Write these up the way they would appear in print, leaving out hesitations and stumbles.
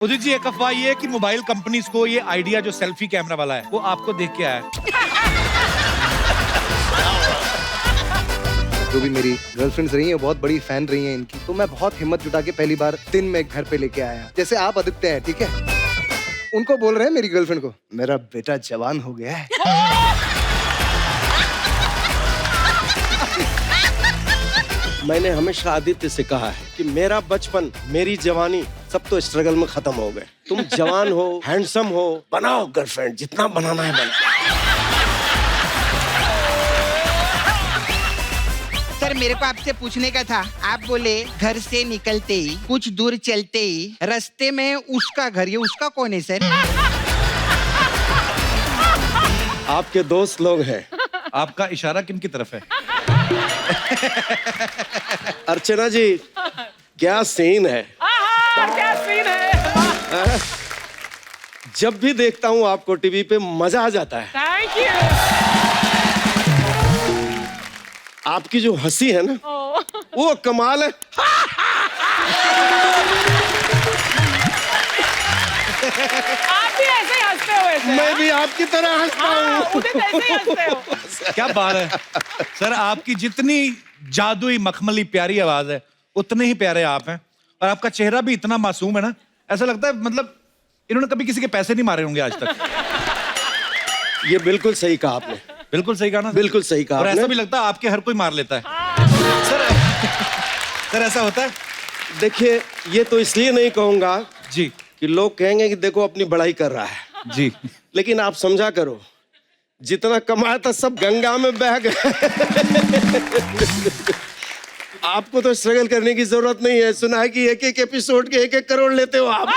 उदित जी, एक अफवाह ये है कि मोबाइल कंपनीज को ये आइडिया जो सेल्फी कैमरा वाला है वो आपको देख के आया है। जो भी मेरी गर्लफ्रेंड्स रही हैं बहुत बड़ी फैन रही हैं इनकी, तो मैं बहुत हिम्मत जुटा के पहली बार दिन में घर पे लेके आया। जैसे आप आदित्य हैं, ठीक है, उनको बोल रहे हैं मेरी गर्लफ्रेंड को, मेरा बेटा जवान हो गया है। मैंने हमेशा आदित्य से कहा है कि मेरा बचपन, मेरी जवानी सब तो स्ट्रगल में खत्म हो गए। तुम जवान हो, हैंडसम हो, बनाओ गर्लफ्रेंड, जितना बनाना है बनाओ। सर, मेरे को आपसे पूछने का था। आप बोले घर से निकलते ही कुछ दूर चलते ही रास्ते में उसका घर, ये उसका कौन है सर? आपके दोस्त लोग हैं। आपका इशारा किन की तरफ है? अर्चना जी, क्या सीन है। क्या सीन है। जब भी देखता हूँ आपको टीवी पे मजा आ जाता है। Thank you. आपकी जो हंसी है ना, वो कमाल है। आप भी ऐसे ही हंसते हो वैसे। मैं भी आपकी तरह हंसता हूँ। उदित ऐसे ही हंसते हो। क्या बात है सर, आपकी जितनी जादुई मखमली प्यारी आवाज है उतने ही प्यारे आप हैं। और आपका चेहरा भी इतना मासूम है ना, ऐसा लगता है मतलब इन्होंने कभी किसी के पैसे नहीं मारे होंगे आज तक। ये बिल्कुल सही कहा आपने। बिल्कुल सही कहा ना? बिल्कुल सही कहा और ऐसा आपने। भी लगता है आपके हर कोई मार लेता है। सर ऐसा होता है? देखिए, ये तो इसलिए नहीं कहूंगा जी कि लोग कहेंगे कि देखो अपनी बड़ाई कर रहा है, जी। लेकिन आप समझा करो, जितना कमाया था सब गंगा में बह गया। आपको तो स्ट्रगल करने की जरूरत नहीं है। सुना है कि एक एक एपिसोड के 1-1 करोड़ लेते हो आप।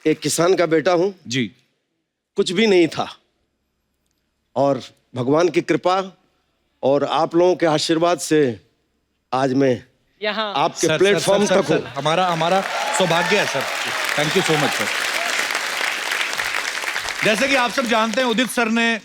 एक किसान का बेटा हूं, जी। कुछ भी नहीं था, और भगवान की कृपा और आप लोगों के आशीर्वाद से आज मैं यहाँ आपके प्लेटफॉर्म तक हूं। हमारा सौभाग्य है sir. Thank you so much sir. जैसे कि आप सब जानते हैं, उदित सर ने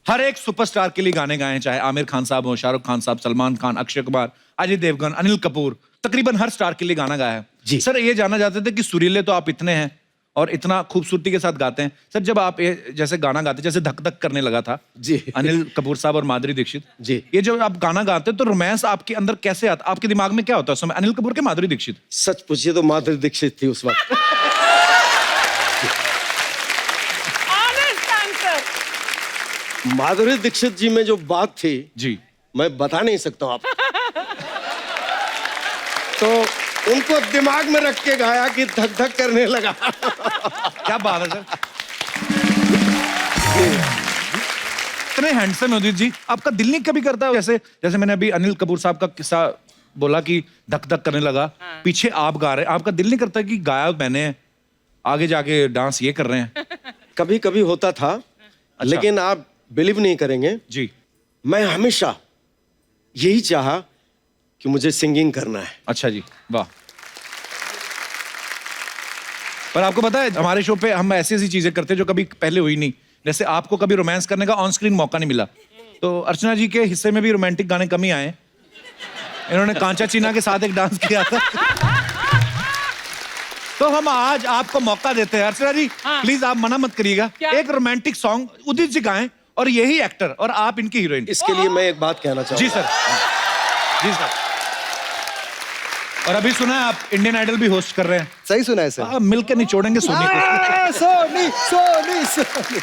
हर एक सुपरस्टार के लिए गाने गाए हैं, चाहे आमिर खान साहब हो, शाहरुख खान साहब, सलमान खान, अक्षय कुमार, अजय देवगन, अनिल कपूर, तकरीबन हर स्टार के लिए गाना गाया है। जी सर, ये जानना चाहते थे कि सुरीले तो आप इतने हैं और इतना खूबसूरती के साथ गाते हैं। सर, जब आप ये जैसे गाना गाते, जैसे धक धक करने लगा था जी, अनिल कपूर साहब और माधुरी दीक्षित जी, ये जब आप गाना गाते हैं तो रोमांस आपके अंदर कैसे आता? आपके दिमाग में क्या होता है उस समय, अनिल कपूर के माधुरी दीक्षित? सच पूछिए तो माधुरी दीक्षित थी उस वक्त। Honest answer. माधुरी दीक्षित जी में जो बात थी, जी, मैं बता नहीं सकता हूं आप। तो उनको दिमाग में रख के गाया कि धक धक करने लगा। क्या बात है सर। इतने हैंडसम है उदित जी, आपका दिल नहीं कभी करता जैसे जैसे मैंने अभी अनिल कपूर साहब का किस्सा बोला कि धक धक करने लगा, पीछे आप गा रहे हैं, आपका दिल नहीं करता कि गाया मैंने, आगे जाके डांस ये कर रहे हैं? कभी कभी होता था, लेकिन आप बिलीव नहीं करेंगे जी। मैं हमेशा यही चाहा कि मुझे सिंगिंग करना है। अच्छा जी, वाह। पर आपको पता है हमारे शो पे हम ऐसी ऐसी चीजें करते हैं जो कभी पहले हुई नहीं। जैसे आपको कभी रोमांस करने का ऑन स्क्रीन मौका नहीं मिला, तो अर्चना जी के हिस्से में भी रोमांटिक गाने कम ही आए। इन्होंने कांचा चीना के साथ एक डांस किया था। तो हम आज आपको मौका देते हैं। अर्चना जी, प्लीज आप मना मत करिएगा, एक रोमांटिक सॉन्ग उदित जी गाएं और यही एक्टर और आप इनकी हीरोइन। इसके लिए मैं एक बात कहना चाहूंगा। जी सर, जी सर। और अभी सुना है आप इंडियन आइडल भी होस्ट कर रहे हैं। सही सुना है सर। आप मिलकर निचोड़ेंगे सोनी को। सोनी सोनी सोनी।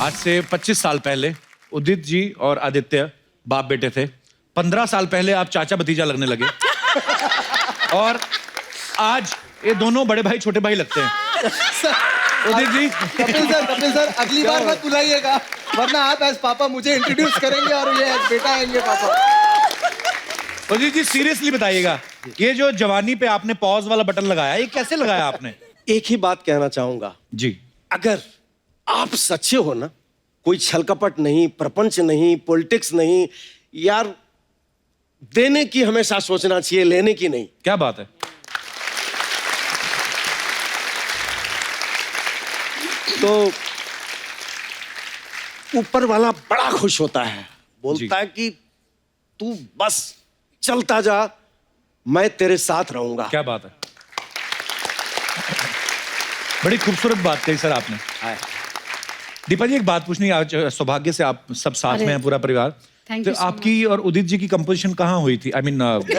आज से 25 साल पहले उदित जी और आदित्य बाप बेटे थे। 15 साल पहले आप चाचा भतीजा लगने लगे। और आज ये दोनों बड़े भाई छोटे भाई लगते हैं। उदित जी, कपिल सर अगली बार मत बुलाइएगा, वरना आप एज पापा मुझे इंट्रोड्यूस करेंगे और ये एज बेटा आएंगे पापा। उदित जी सीरियसली बताइएगा, ये जो जवानी पे आपने पॉज वाला बटन लगाया, ये कैसे लगाया आपने? एक ही बात कहना चाहूंगा जी, अगर आप सच्चे हो ना, कोई छलकपट नहीं, प्रपंच नहीं, पॉलिटिक्स नहीं, यार देने की हमेशा सोचना चाहिए, लेने की नहीं। क्या बात है। तो ऊपर वाला बड़ा खुश होता है, बोलता है कि तू बस चलता जा, मैं तेरे साथ रहूंगा। क्या बात है, बड़ी खूबसूरत बात कही सर आपने। दीपा जी एक बात पूछनी है, आज सौभाग्य से आप सब साथ में हैं, पूरा परिवार। Thank तो you so आपकी और उदित जी की कंपोजिशन कहाँ हुई थी? आई मीन आपके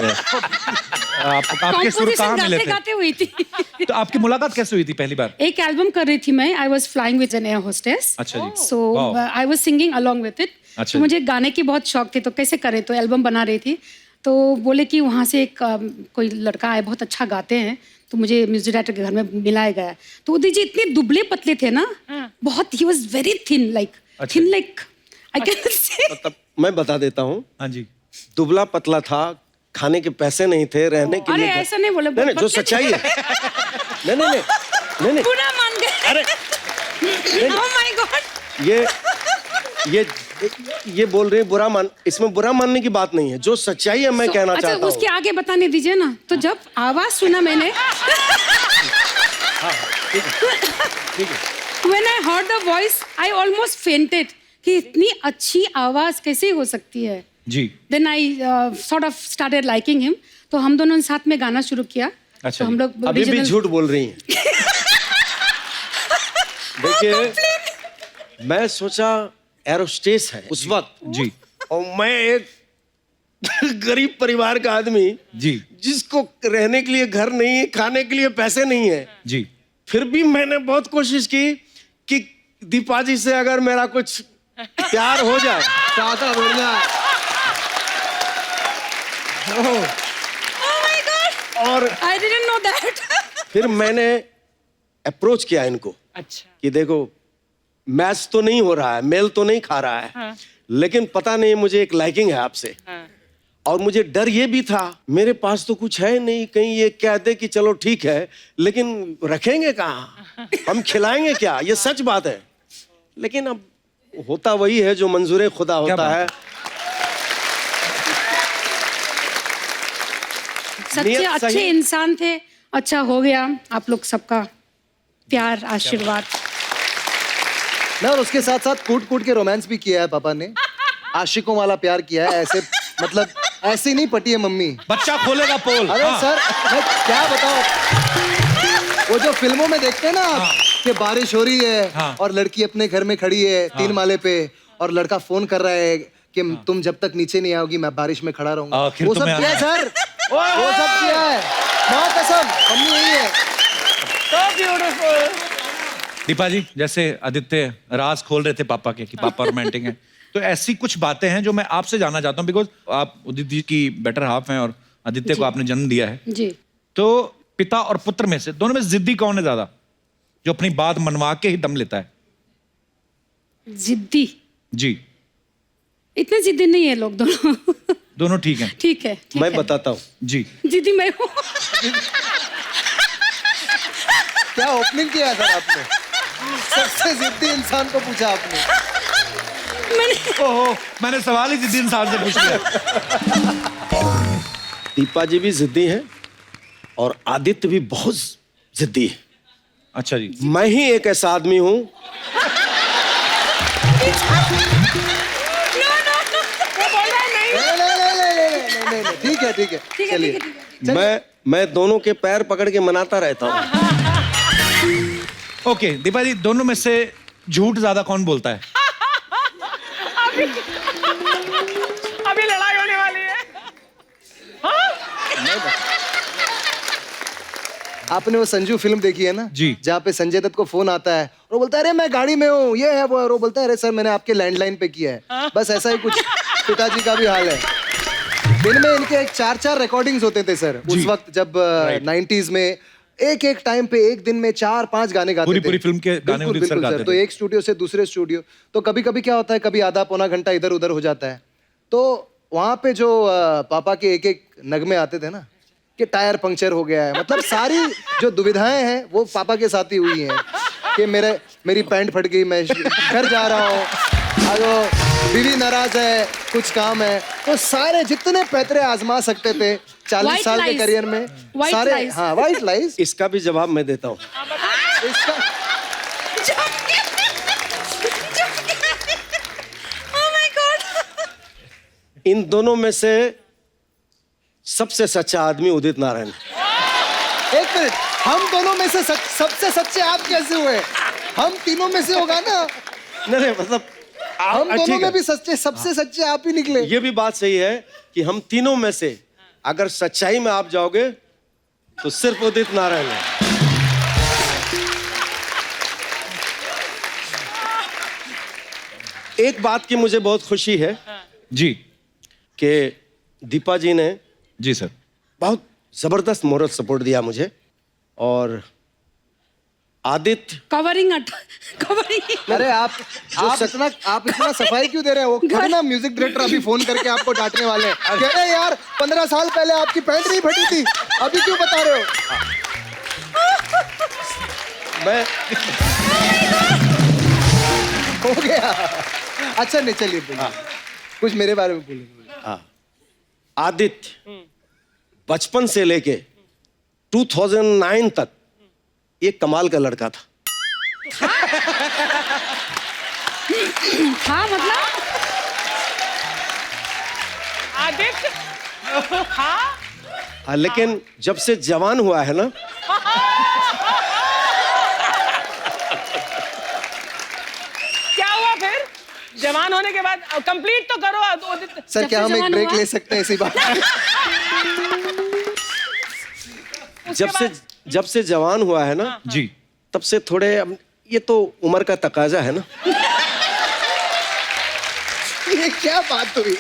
सुर कहाँ मिले गाते थे? गाते हुई थी। तो आपकी मुलाकात कैसे हुई थी पहली बार? एक एल्बम कर रही थी मैं, I was flying with an air hostess. अच्छा जी। So Wow. I was singing along with it. अच्छा तो मुझे गाने की बहुत शौक थी, तो कैसे करें, तो एल्बम बना रही थी। तो बोले कि वहाँ से एक कोई लड़का आए, बहुत अच्छा गाते हैं, तो मुझे म्यूजिक डायरेक्टर के घर में मिलाया गया। तो उदित जी इतने दुबले पतले थे ना, बहुत, ही वॉज वेरी थिन, लाइक अच्छा। Thin like I can say. मतलब मैं बता देता हूँ, हाँ जी। दुबला पतला था, खाने के पैसे नहीं थे, रहने के अरे लिए ऐसा नहीं बोले, नहीं, जो पतले सच्चाई थे। है। नहीं नहीं नहीं नहीं नहीं, बुरा मान गए। अरे ओह माय गॉड। ये बोल रहे हैं बुरा मान, इसमें बुरा मानने की बात नहीं है, जो सच्चाई है मैं कहना अच्छा, चाहता उसके हूँ। आगे बताने दीजिए ना। तो जब आवाज सुना मैंने, When I heard the voice, I almost fainted कि इतनी अच्छी आवाज कैसे हो सकती है। जी। Then I sort of started liking him. तो हम दोनों ने साथ में गाना शुरू किया। अच्छा तो हम जी। लोग अभी भी original- झूठ बोल रही हैं। देखिए, मैं सोचा एरोस्टेस है उस वक्त जी। और मैं एक गरीब परिवार का आदमी जी। जिसको रहने के लिए घर नहीं है, खाने के लिए पैसे नहीं है, जी। फिर भी मैंने बहुत कोशिश की कि दीपा जी से अगर मेरा कुछ प्यार हो जाए। टाटा बोलना। Oh my God! और I didn't know that. फिर मैंने अप्रोच किया इनको अच्छा। कि देखो, मैच तो नहीं हो रहा है, मेल तो नहीं खा रहा है, हाँ। लेकिन पता नहीं मुझे एक लाइकिंग है आपसे। हाँ। और मुझे डर ये भी था, मेरे पास तो कुछ है नहीं, कहीं ये कह दे कि चलो ठीक है, लेकिन रखेंगे कहाँ, हम खिलाएंगे क्या? ये सच बात है। लेकिन अब होता वही है जो मंजूर खुदा होता बात है। सच्चे नियत अच्छे सही। इंसान थे, अच्छा हो गया। आप लोग सबका प्यार, आशीर्वाद। ना, और उसके साथ साथ कूट कूट के रोमांस भी किया है पापा ने, आशिकों वाला प्यार किया है। ऐसे मतलब ऐसी नहीं पटी है मम्मी। बच्चा खोलेगा पोल। अरे हाँ। सर, मैं क्या बताऊं, वो जो फिल्मों में देखते हैं ना आप, कि बारिश हो रही है हाँ। और लड़की अपने घर में खड़ी है 3 माले पे, और लड़का फोन कर रहा है कि तुम जब तक नीचे नहीं आओगी मैं बारिश में खड़ा रहूंगा। आखिर वो सब तुम्हें किया है सर, वो सब किया है। माँ कसम, मम्मी यही है। So beautiful. दीपा जी, जैसे आदित्य राज खोल रहे थे पापा के कि पापा रोमांटिक हैं, तो ऐसी कुछ बातें हैं जो मैं आपसे जानना चाहता हूँ, बिकॉज आप उदित जी की बेटर हाफ हैं और आदित्य को आपने जन्म दिया है। जी। तो पिता और पुत्र में से दोनों में जिद्दी कौन है ज्यादा, जो अपनी बात मनवा के ही दम लेता है? जिद्दी? जी। इतने जिद्दी नहीं है लोग दोनों। दोनों ठीक हैं। ठीक है, ठीक मैं है। बताता हूँ। जी। जिद्दी मैं हूँ। क्या ओपनिंग किया है सर आपने, सबसे जिद्दी इंसान को पूछा आपने। ओहो, मैंने सवाल ही जिद्दी इंसान से पूछ लिया। दीपा जी भी जिद्दी हैं और आदित्य भी बहुत जिद्दी है। अच्छा जी। मैं ही एक ऐसा आदमी हूं नहीं, ठीक है, ठीक है, चलिए। मैं दोनों के पैर पकड़ के मनाता रहता हूँ। ओके दीपा जी, दोनों में से झूठ ज्यादा कौन बोलता है? अभी लड़ाई होने वाली है। आपने वो संजू फिल्म देखी है ना जी। जहाँ पे संजय दत्त को फोन आता है और वो बोलता है अरे मैं गाड़ी में हूँ, ये है वो है, और वो बोलता है अरे सर मैंने आपके लैंडलाइन पे किया है। बस ऐसा ही कुछ पिताजी का भी हाल है। दिन में इनके 4-4 रिकॉर्डिंग्स होते थे सर उस वक्त, जब 90s में एक टाइम पे एक दिन में 4-5 गाने गाते थे। पूरी फिल्म के गाने बिल्कुल, उदित सर बिल्कुल गाते सर। तो थे। एक स्टूडियो से दूसरे स्टूडियो, तो कभी कभी क्या होता है, कभी आधा पौना घंटा इधर उधर हो जाता है। तो वहां पे जो पापा के एक नगमे आते थे ना कि टायर पंक्चर हो गया है, मतलब सारी जो दुविधाएं हैं वो पापा के साथ ही हुई हैं कि मेरी पैंट फट गई, मैं घर जा रहा हूँ, बीवी नाराज है, कुछ काम है। तो सारे जितने पैतरे आजमा सकते थे 40 White साल के lies. करियर में, White सारे, lies. हाँ, व्हाइट लाइज। इसका भी जवाब मैं देता हूँ। इसका इन दोनों में से सबसे सच्चा आदमी उदित नारायण है। एक मिनट, हम दोनों में से सबसे सच्चे आप कैसे हुए? हम तीनों में से होगा ना। नहीं मतलब हम दोनों ठीक है। में भी सच्चे, सबसे सच्चे आप ही निकले। ये भी बात सही है कि हम तीनों में से अगर सच्चाई में आप जाओगे तो सिर्फ उदित नारायण है। एक बात की मुझे बहुत खुशी है जी कि दीपा जी ने जी सर। बहुत जबरदस्त मोरल सपोर्ट दिया मुझे, और आदित्य कवरिंग कवरिंग अरे आप इतना सफाई क्यों दे रहे हो? वो ना म्यूजिक डायरेक्टर अभी फोन करके आपको डांटने वाले हैं। कह रहे हैं, यार 15 साल पहले आपकी पैंट नहीं फटी थी, अभी क्यों बता रहे हो? मैं हो गया। अच्छा नहीं, चलिए बोलिए। कुछ मेरे बारे में बोलिए। आदित्य बचपन से लेके 2009 तक ये कमाल का लड़का था। हाँ मतलब आदित्य हाँ हाँ, लेकिन जब से जवान हुआ है ना, क्या हुआ फिर? जवान होने के बाद कंप्लीट तो करो आदित्य। सर क्या हम एक जवान ब्रेक हुआ? ले सकते हैं इसी बात? जब से जवान हुआ है ना, जी तब से थोड़े ये तो उम्र का तकाजा है ना। ये क्या बात हुई?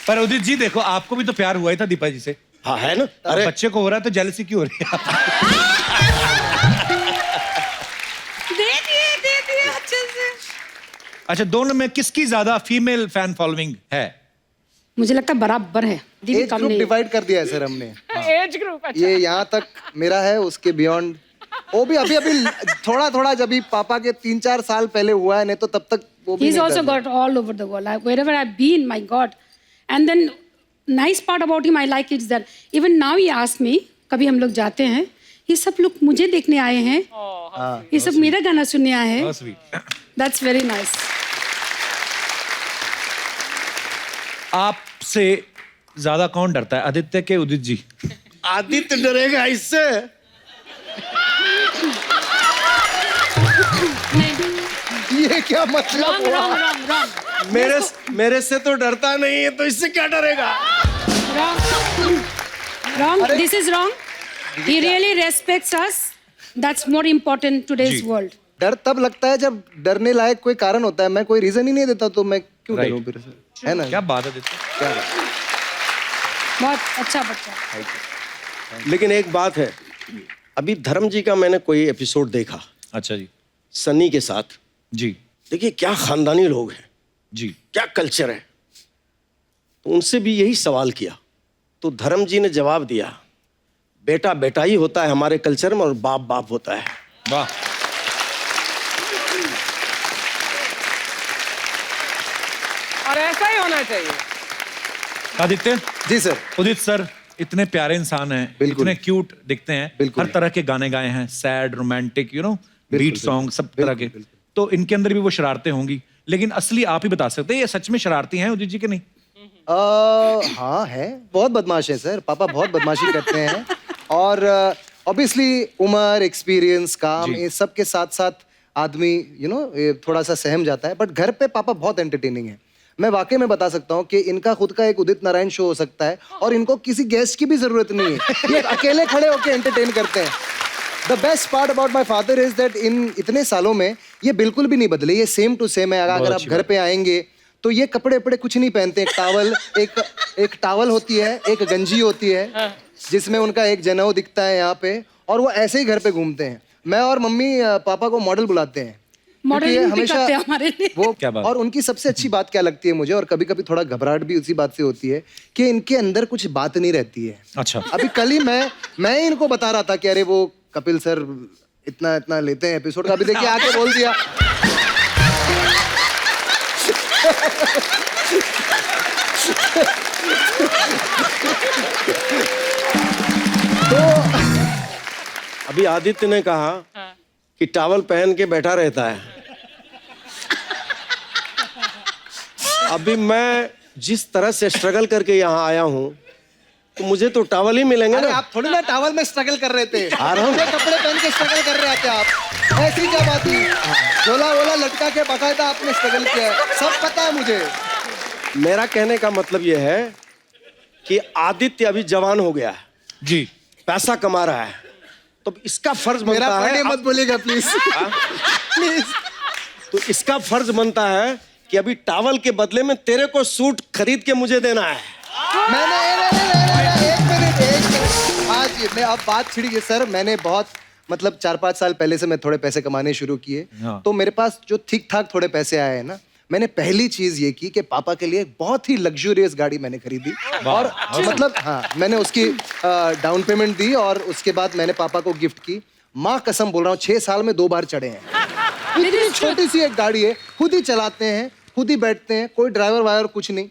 पर उदित जी देखो, आपको भी तो प्यार हुआ ही था दीपा जी से। हाँ है ना। अरे बच्चे को हो रहा है तो जेलसी क्यों हो रही है? दे दिए अच्छे से। अच्छा, दोनों में किसकी ज्यादा फीमेल फैन फॉलोइंग है? मुझे लगता है बराबर है, दीदी एज कम ग्रुप नहीं है। डिवाइड कर दिया है सर हमने। एज ग्रुप अच्छा। ये यहाँ तक मेरा है, उसके बियॉन्ड वो भी अभी थोड़ा जब भी पापा के 3-4 साल पहले हुआ है, नहीं तो तब तक वो भी He's नहीं also था। got all over the world. Wherever I've been, my God. And then nice part about him I like is that even now he asks me, कभी हम लोग जाते हैं, ये सब लोग मुझे देखने आए हैं, ये सब मेरा गाना सुनने आए हैं। Oh, sweet. That's very nice. आपसे ज्यादा कौन डरता है, आदित्य के उदित जी? आदित्य डरेगा इससे। ये क्या मतलब Wrong, हुआ? wrong, wrong, wrong. मेरे से तो डरता नहीं है, तो इससे क्या डरेगा? Wrong. Wrong. This is wrong. He really respects us. That's more important today's ji. world. डर तब लगता है जब डरने लायक कोई कारण होता है। मैं कोई रीजन ही नहीं देता तो मैं क्यों Right. डरूं फिर से? है ना? क्या बात है आदित्य? क्या बात? बहुत अच्छा बच्चा। लेकिन एक बात है, अभी धर्म जी का मैंने कोई एपिसोड देखा अच्छा जी सनी के साथ। जी देखिए क्या खानदानी लोग हैं, जी क्या कल्चर है। तो उनसे भी यही सवाल किया, तो धर्म जी ने जवाब दिया, बेटा बेटा ही होता है हमारे कल्चर में, और बाप बाप होता है। वाह। और ऐसा ही होना चाहिए। आदित्य जी सर। उदित सर इतने प्यारे इंसान हैं, बिल्कुल। इतने क्यूट दिखते हैं, बिल्कुल। हर तरह के गाने गाए हैं, सैड, रोमांटिक, बीट बिल्कुल, सॉन्ग, सब बिल्कुल, तरह के। बिल्कुल। तो इनके अंदर भी वो शरारतें होंगी, लेकिन असली आप ही बता सकते हैं ये सच में शरारती हैं उदित जी के नहीं? हाँ है, बहुत बदमाश है सर। पापा बहुत बदमाशी करते हैं, और ऑब्वियसली उम्र, एक्सपीरियंस, काम, जी। ये सब के साथ साथ आदमी थोड़ा सा सहम जाता है। बट घर पे पापा बहुत एंटरटेनिंग है। मैं वाकई में बता सकता हूँ कि इनका खुद का एक उदित नारायण शो हो सकता है, और इनको किसी गेस्ट की भी जरूरत नहीं है। ये अकेले खड़े होकर एंटरटेन करते हैं। The best part about my father is that in इतने सालों में ये बिल्कुल भी नहीं बदले, ये सेम टू सेम है। अगर आप घर पे आएंगे तो ये कपड़े वपड़े कुछ नहीं पहनते। एक टावल होती है, एक गंजी होती है जिसमें उनका एक जनेऊ दिखता है यहाँ पे, और वो ऐसे ही घर पे घूमते हैं। मैं और मम्मी पापा को मॉडल बुलाते हैं, क्योंकि ये मॉडलिंग भी करते हैं हमारे लिए। वो क्या बात? और उनकी सबसे अच्छी बात क्या लगती है मुझे, और कभी कभी थोड़ा घबराहट भी उसी बात से होती है कि इनके अंदर कुछ बात नहीं रहती है। अच्छा। अभी कल ही मैं इनको बता रहा था कि अरे वो कपिल सर इतना इतना लेते हैं एपिसोड का, अभी देखिए आके बोल दिया। तो अभी आदित्य ने कहा कि टॉवल पहन के बैठा रहता है। अभी मैं जिस तरह से स्ट्रगल करके यहाँ आया हूँ तो मुझे तो टावल ही मिलेंगे अरे ना। आप थोड़ी ना टावल में स्ट्रगल कर रहे थे, आ रहा हूँ। पूरे कपड़े पहन के स्ट्रगल कर रहे थे आप। ऐसी क्या बात हुई? झोला वोला लटका के बाकायदा आपने स्ट्रगल किया है, सब पता है मुझे। मेरा कहने का मतलब ये है कि आदित्य अभी जवान हो गया है, जी पैसा कमा रहा है, तो इसका फर्ज मेरा बनता बर्थडे है मत बोलिएगा प्लीज। प्लीज। तो इसका फर्ज बनता है कि अभी टावल के बदले में तेरे को सूट खरीद के मुझे देना है। एक मिनट आज मैं अब बात छिड़ी है सर। मैंने बहुत मतलब 4-5 साल पहले से मैं थोड़े पैसे कमाने शुरू किए, हाँ। तो मेरे पास जो ठीक ठाक थोड़े पैसे आए हैं ना, मैंने पहली चीज ये की कि पापा के लिए एक बहुत ही लग्जूरियस गाड़ी मैंने खरीदी। और मतलब हाँ, मैंने उसकी डाउन पेमेंट दी और उसके बाद मैंने पापा को गिफ्ट की। माँ कसम बोल रहा हूँ 6 साल में 2 बार चढ़े हैं। इतनी छोटी सी एक गाड़ी है, खुद ही चलाते हैं, खुद ही बैठते हैं, कोई ड्राइवर वाइवर कुछ नहीं।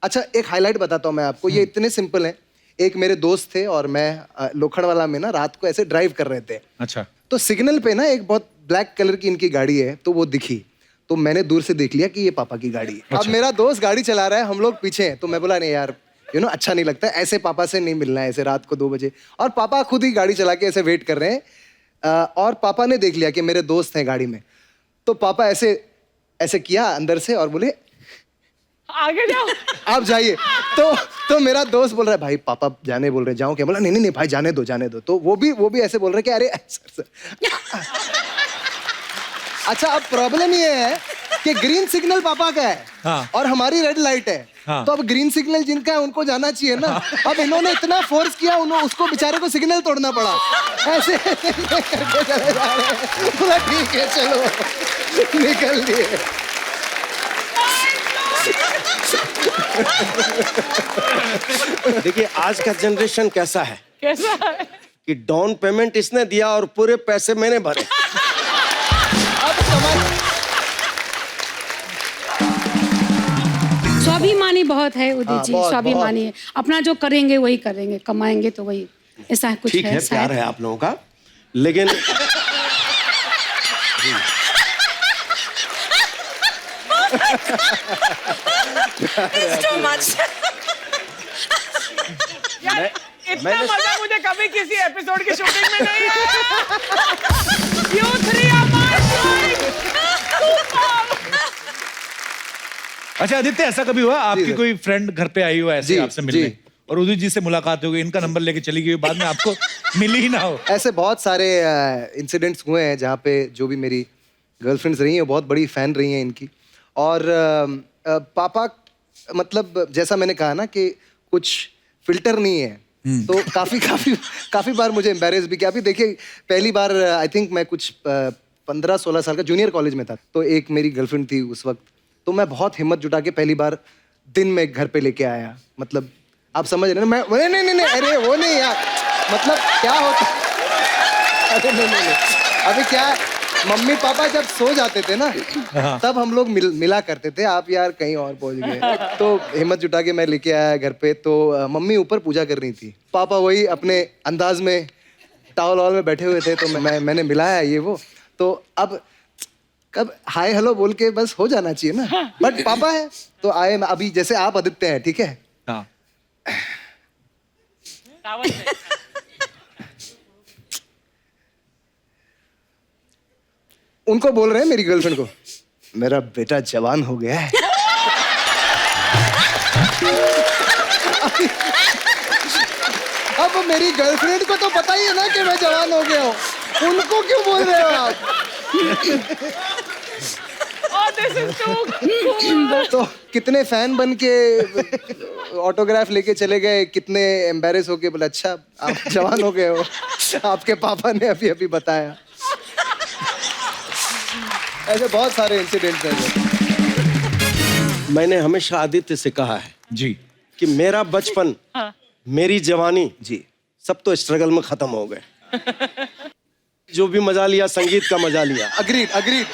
अच्छा एक हाईलाइट बताता हूँ मैं आपको, ये इतने सिंपल है। एक मेरे दोस्त थे और मैं लोखंडवाला में ना रात को ऐसे ड्राइव कर रहे थे, अच्छा तो सिग्नल पे ना एक बहुत ब्लैक कलर की इनकी गाड़ी है, तो वो दिखी, तो मैंने दूर से देख लिया कि ये पापा की गाड़ी है। अब मेरा दोस्त गाड़ी चला रहा है, हम लोग पीछे हैं, तो मैं बोला नहीं यार अच्छा नहीं लगता ऐसे, पापा से नहीं मिलना है ऐसे रात को 2 बजे। और पापा खुद ही गाड़ी चला के ऐसे वेट कर रहे हैं। और पापा ने देख लिया कि मेरे दोस्त हैं गाड़ी में, तो पापा ऐसे ऐसे किया अंदर से और बोले आगे जाओ। आप जाइए। तो मेरा दोस्त बोल रहा है भाई पापा जाने बोल रहे, जाऊं क्या? बोला नहीं नहीं नहीं भाई जाने दो जाने दो। तो वो भी ऐसे बोल रहे कि अरे सर। अच्छा अब प्रॉब्लम ये है कि ग्रीन सिग्नल पापा का है, हाँ। और हमारी रेड लाइट है, हाँ। तो अब ग्रीन सिग्नल जिनका है उनको जाना चाहिए ना। अब इन्होंने इतना फोर्स किया, उसको बेचारे को सिग्नल तोड़ना पड़ा। ऐसे करके चले जा रहे हैं। बोला ठीक है चलो निकल लिए। देखिए आज का जनरेशन कैसा है कैसा है? कि डाउन पेमेंट इसने दिया और पूरे पैसे मैंने भरे। अब समझ स्वाभिमानी बहुत है उदित जी, बहुत, स्वाभिमानी है। अपना जो करेंगे वही करेंगे, कमाएंगे तो वही, ऐसा कुछ ठीक है, प्यार है आप लोगों का, लेकिन यार इतना मजा मुझे कभी किसी एपिसोड की शूटिंग में नहीं आया। You three are my boys. अच्छा आदित्य, ऐसा कभी हुआ आपकी कोई फ्रेंड घर पे आई हो ऐसे जी, आपसे मिलने, जी। और उदित जी से मुलाकात हो गई, इनका नंबर लेके चली गई, बाद में आपको मिली ही ना हो? ऐसे बहुत सारे इंसिडेंट्स हुए हैं जहाँ पे जो भी मेरी गर्लफ्रेंड्स रही हैं बहुत बड़ी फैन रही हैं इनकी। और पापा मतलब जैसा मैंने कहा ना कि कुछ फिल्टर नहीं है, तो काफी बार मुझे एम्बैरेस भी किया। अभी देखिए पहली बार आई थिंक मैं कुछ 15-16 साल का जूनियर कॉलेज में था, तो एक मेरी गर्लफ्रेंड थी उस वक्त, तो मैं बहुत हिम्मत जुटा के पहली बार दिन में घर पे लेके आया। मतलब आप समझ रहे हैं ना, मैं नहीं अरे वो नहीं यार, मतलब क्या होता। अरे नहीं अभी क्या है, मम्मी पापा जब सो जाते थे ना तब हम लोग मिला करते थे। आप यार कहीं और पहुंच गए। तो हिम्मत जुटा के मैं लेके आया घर पे, तो मम्मी ऊपर पूजा कर रही थी, पापा वही अपने अंदाज में टॉवल वॉल में बैठे हुए थे, तो मैंने मिलाया ये वो। तो अब कब हाय हेलो बोल के बस हो जाना चाहिए ना, बट पापा है तो आए। अभी जैसे आप आदित्य हैं, ठीक है, हाँ टावल में। उनको बोल रहे हैं मेरी गर्लफ्रेंड को, मेरा बेटा जवान हो गया है। अब मेरी गर्लफ्रेंड को तो पता ही है ना कि मैं जवान हो गया हूँ, उनको क्यों बोल रहे हो आप? Oh, this is too cool. तो कितने फैन बन के ऑटोग्राफ लेके चले गए, कितने एम्बैरेस होके बोले अच्छा आप जवान हो गए हो, आपके पापा ने अभी अभी बताया। ऐसे बहुत सारे इंसिडेंट्स हैं। मैंने हमेशा आदित्य से कहा है जी कि मेरा बचपन, मेरी जवानी जी सब तो स्ट्रगल में खत्म हो गए। जो भी मजा लिया संगीत का मजा लिया। अग्रीड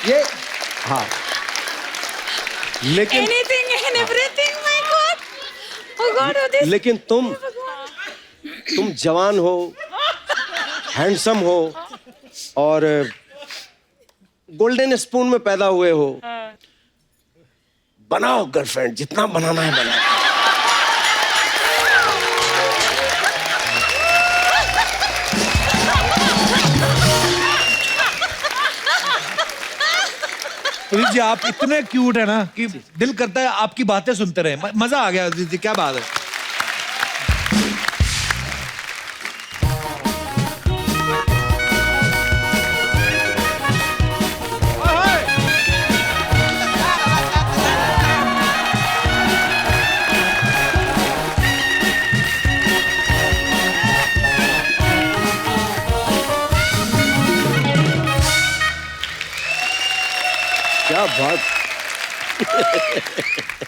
ये हाँ, लेकिन Anything and everything, my God. Oh God, oh this. लेकिन तुम जवान हो, हैंडसम हो और गोल्डन स्पून में पैदा हुए हो, बनाओ गर्लफ्रेंड, जितना बनाना है बनाओ। उदित जी आप इतने क्यूट है ना कि दिल करता है आपकी बातें सुनते रहे। मजा आ गया उदित जी, क्या बात है। क्या बात।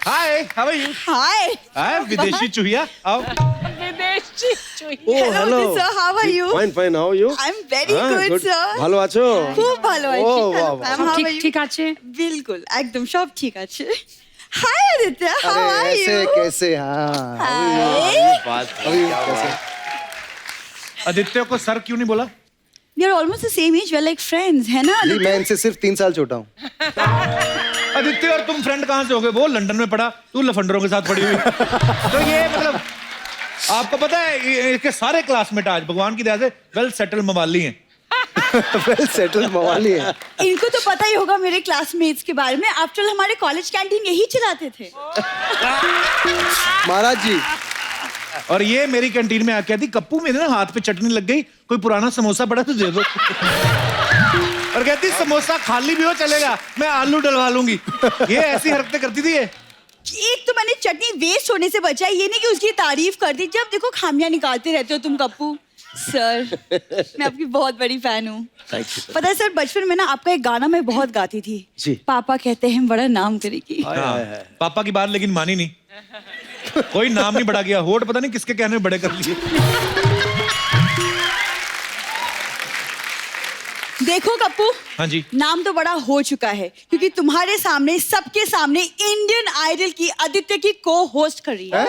हाय, हाउ आर यू? Hi. हाय विदेशी चूहिया, आओ। विदेशी चुही। Oh, Hello, sir. How are you? Fine, fine. How are you? I'm very good, sir. ভালো আছো? খুব ভালো আছি। Oh, wow, wow. Ma'am, সব how ঠিক are you? ঠিক আছে? बिल्कुल, एकदम सब ठीक আছে। Hi Aditya, how अरे are ऐसे you? कैसे? हाँ Hi. अभी कैसे? आदित्य को सर क्यों नहीं बोला? We are almost the same age. We're like friends, है ना? जी मैं इनसे सिर्फ 3 साल छोटा हूँ। आदित्य और तुम फ्रेंड कहाँ से हो गए? वो लंदन में पढ़ा, तू लफंडरों के साथ पढ़ी हुई। तो ये मतलब आपको पता है इसके सारे क्लासमेट आज भगवान की दया से वेल सेटल मवाली हैं। वेल सेटल मवाली है। इनको तो पता ही होगा मेरे क्लासमेट्स के बारे में। आफ्टर ऑल हमारे कॉलेज कैंटीन यही चलाते थे। महाराज जी और ये मेरी कैंटीन में आके कहती कप्पू मेरे ना हाथ पे चटनी लग गई, कोई पुराना समोसा पड़ा तो दे दो। और कहती समोसा खाली भी हो चलेगा, मैं आलू डलवा लूंगी। ये ऐसी हरकतें करती थी ये। एक तो मैंने चटनी वेस्ट होने से बचाई, ये नहीं कि उसकी तारीफ कर दी। जब देखो खामियां निकालते रहते हो तुम कप्पू। सर मैं आपकी बहुत बड़ी फैन हूँ। पता है सर, बचपन में ना आपका एक गाना मैं बहुत गाती थी। जी। पापा कहते हैं बड़ा नाम करेगी। हाँ, पापा की बात लेकिन मानी नहीं। कोई नाम नहीं बढ़ा गया, होठ पता नहीं किसके कहने में बड़े कर लिए। देखो कप्पू, हाँ जी। नाम तो बड़ा हो चुका है क्योंकि तुम्हारे सामने सबके सामने इंडियन आइडल की आदित्य की को होस्ट कर रही है।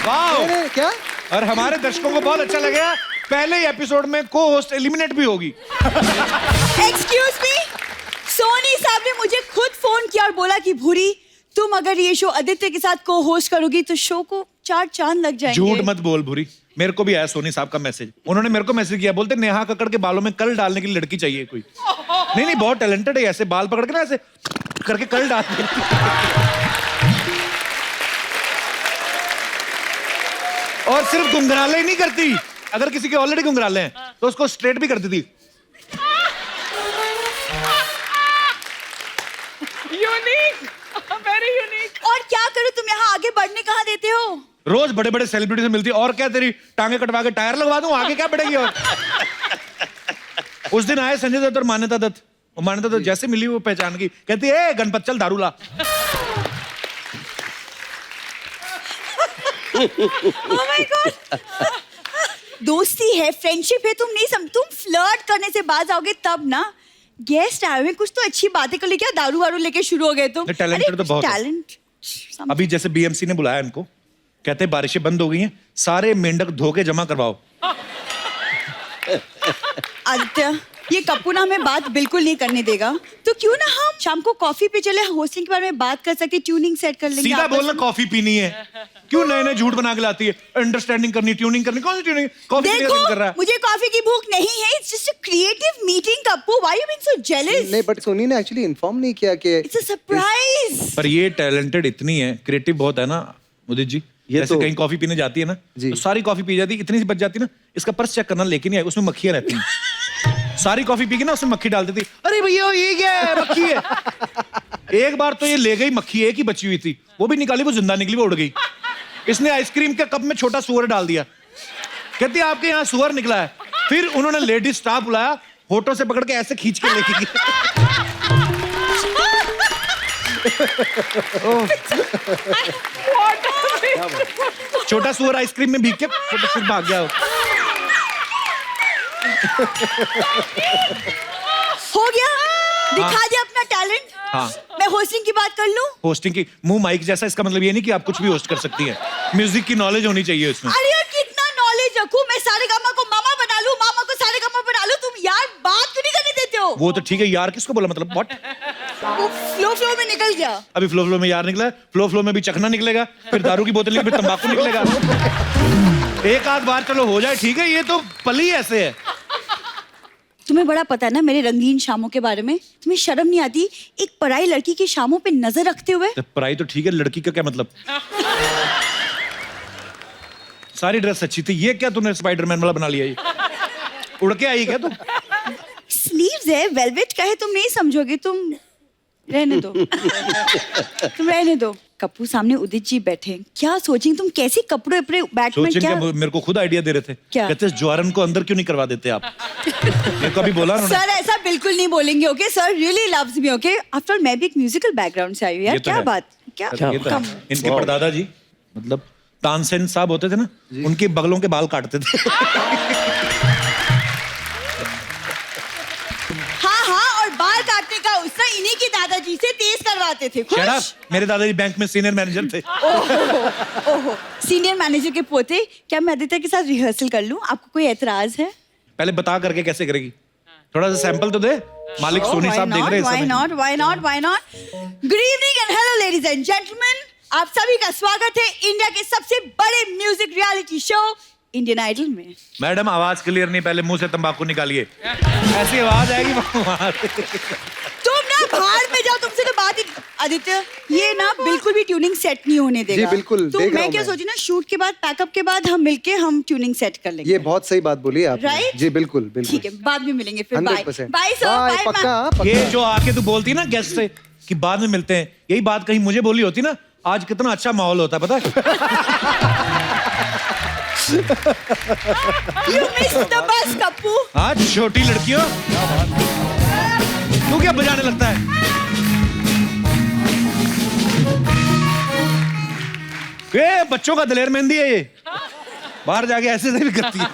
वाह। क्या? और हमारे दर्शकों को बहुत अच्छा लगेगा, पहले एपिसोड में को होस्ट एलिमिनेट भी होगी। एक्सक्यूज मी, सोनी साहब ने मुझे खुद फोन किया और बोला कि भूरी तुम अगर ये शो आदित्य के साथ को होस्ट करोगी तो शो को 4 चांद लग जाएंगे। झूठ मत बोल भूरी, मेरे को भी आया सोनी साहब का मैसेज। उन्होंने मेरे को मैसेज किया, बोलते नेहा कक्कड़ के बालों में कल डालने के लिए लड़की चाहिए कोई। नहीं नहीं बहुत टैलेंटेड है, ऐसे बाल पकड़ के ना ऐसे करके कल डाल देती। और सिर्फ घुंघराले ही नहीं करती, अगर किसी के ऑलरेडी घुंघराले हैं तो उसको स्ट्रेट भी करती थी। Unique, very unique. और क्या करूं, तुम यहाँ आगे बढ़ने कहाँ देते हो? रोज बड़े बड़े सेलिब्रिटी से मिलती है, और क्या तेरी टांगे कटवा के टायर लगवा दूं, आगे क्या बढ़ेगी। और उस दिन आए संजय दत्त और मान्यता दत्त। और मान्यता दत्त जैसे मिली वो पहचान गई, कहती है गणपत चल दारू ला। Oh my God! दोस्ती है, फ्रेंडशिप है, तुम नहीं तुम फ्लर्ट करने से बाज आओगे तब ना। गेस्ट आए हुए, कुछ तो अच्छी बातें कर ले, क्या दारू वारू लेके शुरू हो गए तुम? टैलेंटेड तो बहुत है। टैलेंट। अभी जैसे बीएमसी ने बुलाया इनको, कहते हैं बारिशें बंद हो गई हैं, सारे मेंढक धो के जमा करवाओ। आदित्य, ये कप्पू ना हमें बात बिल्कुल नहीं करने देगा, तो क्यों ना हम शाम को कॉफी पे चले, होस्टिंग के बारे में बात कर सकते, ट्यूनिंग सेट कर लेंगे। सीधा आपस बोलना में। कॉफी पीनी है, क्यों नए नए झूठ बना के लाती है। अंडरस्टैंडिंग करनी, ट्यूनिंग करनी, कौन सी ट्यूनिंग? कॉफी पीने का दिल कर रहा देखो, है। मुझे कॉफी की भूख नहीं है। It's just a creative meeting Kappu. Why you being so jealous? नहीं बट सोनी ने एक्चुअली इन्फॉर्म नहीं किया कि इट्स अ सरप्राइज। पर ये टैलेंटेड इतनी है, क्रिएटिव बहुत है ना उदित जी। ये जैसे तो- कहीं कॉफी पीने जाती है ना, जी। तो सारी कॉफी पी जाती है, इतनी सी बच जाती है ना, इसका पर्स चेक करना लेके नहीं आए, उसमें मक्खियां रहती हैं। सारी कॉफी पी के ना उसमें मक्खी डाल देती, अरे भैया ये क्या है, मक्खी है। एक बार तो ये ले गई मक्खी, एक ही बची हुई थी, वो भी निकाली, वो जिंदा निकली, वो उड़ गई। इसने आइसक्रीम के कप में छोटा सुअर डाल दिया, कहती है आपके यहाँ सुअर निकला है। फिर उन्होंने लेडीज स्टाफ बुलाया, होठों से पकड़ के ऐसे खींच के लेके गई। छोटा सुअर आइसक्रीम में भीग के फिर भाग गया। हो गया, दिखा दिया अपना टैलेंट। हाँ। मैं होस्टिंग की बात कर लूं? होस्टिंग की मुंह माइक जैसा, इसका मतलब ये नहीं कि आप कुछ भी होस्ट कर सकती हैं। म्यूजिक की नॉलेज होनी चाहिए इसमें। अरे यार, कितना नॉलेज रखूं मैं? सारे गामा को मामा बना लूं, मामा को सारे गामा बना लूं। तुम यार बात क्यों नहीं करने देते हो? वो तो ठीक है यार, किसको बोला मतलब व्हाट? वो फ्लो में निकल गया। अभी फ्लो में यार निकला है, फ्लो में भी चखना निकलेगा, फिर दारू की बोतल निकलेगी, फिर तंबाकू निकलेगा। एक आध बार चलो हो जाए, ठीक है, ये तो पली ऐसे है। तुम्हें बड़ा पता है ना मेरे रंगीन शामों के बारे में। तुम्हें शर्म नहीं आती एक पराई लड़की की शामों पे नजर रखते हुए? तो पराई तो ठीक है, लड़की का क्या मतलब? सारी ड्रेस अच्छी थी, ये क्या तूने स्पाइडरमैन वाला बना लिया? ये उड़ के आई क्या तू? स्लीव्स है, वेलवेट का है, तुम नहीं समझोगे। तुम रहने दो। तुम रहने दो। कप्पू सामने उदित जी बैठे, क्या सोचेंगे तुम? कैसे कपड़े अपने बैटमैन सोचें क्या? क्या? मेरे को खुद आइडिया दे रहे थे, क्या? कहते ज्वारन को अंदर क्यों नहीं करवा देते आप? मेरे को अभी बोला उन्होंने। सर ऐसा बिल्कुल नहीं बोलेंगे, okay? Sir really loves me, okay? After मैं भी एक म्यूजिकल बैकग्राउंड से आई हूँ यार। ये तो क्या है। बात, क्या ये तो कम। है। इनके परदादा जी मतलब तानसेन साहब होते थे ना, उनके बगलों के बाल काटते थे। हाँ, और बाल काटने का उसका इन्हीं की दादाजी से तेज करवाते थे। खुश? Shut up! मेरे दादाजी बैंक में सीनियर मैनेजर थे। ओहो, सीनियर मैनेजर के पोते। क्या मैं आदित्य के साथ रिहर्सल कर लूं? आपको कोई एतराज है? पहले बता करके कैसे करेगी? थोड़ा सा सैंपल तो दे। मालिक सोनी साहब देख रहे हैं इस Why समय। not? Why not? Why not? Good evening and hello, ladies and gentlemen. आप सभी का स्वागत है इंडिया के सबसे बड़े music reality show Indian Idol में। मैडम आवाज क्लियर नहीं, पहले मुंह से तंबाकू निकालिए, ऐसी आवाज आएगी वहां। तुम ना बाहर में जाओ, तुमसे तो बात ही। आदित्य ये ना बिल्कुल भी ट्यूनिंग सेट नहीं होने देगा। जी, बिल्कुल, तो देख रहा मैं हूं क्या मैं। सोची ना, शूट के बाद, पैकअप के बाद हम मिलके हम ट्यूनिंग सेट कर लेंगे। ये बहुत सही बात बोली आप। Right? जी बिल्कुल बिल्कुल। ठीक है, बाद में मिलेंगे फिर। Bye 100%। Bye sir, bye, bye पक्का पक्का। ये जो आके तू बोलती ना गेस्ट से कि बाद में मिलते हैं, यही बात कहीं मुझे बोली होती ना, आज कितना अच्छा माहौल होता है, पता है? You missed the bus, Kappu. आज छोटी लड़कियों तू क्या बजाने लगता है? ये बच्चों का दलेर मेहंदी है ये, बाहर जाके ऐसे से भी करती है।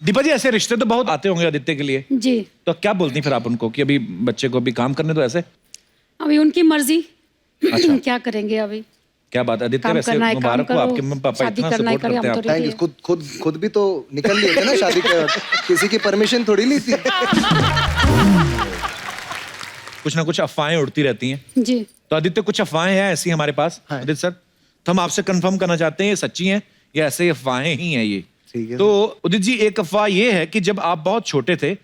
दीपा जी ऐसे रिश्ते तो बहुत आते होंगे आदित्य के लिए, जी। तो क्या बोलती फिर आप उनको कि अभी बच्चे को अभी काम करने दो ऐसे? अभी उनकी मर्जी। अच्छा। क्या करेंगे अभी? क्या बात है आदित्य, काम वैसे करना है, काम मुबारक हो, करो। आपके मम्मी पापा शादी इतना करना है, सपोर्ट करें, करते हैं हम तो आपको। ready thank you. खुद भी तो निकल लिए थे ना शादी के वक्त, किसी की परमिशन थोड़ी ली थी। कुछ ना कुछ अफवाहें उड़ती रहती हैं, जी। तो आदित्य कुछ अफवाहें हैं ऐसी हमारे पास आदित्य सर, तो हम आपसे कंफर्म करना चाहते हैं ये सच्ची हैं या ऐसे ही अफवाहें ही हैं ये? ठीक है। तो उदित जी एक अफवाह ये है कि जब आप बहुत छोटे थे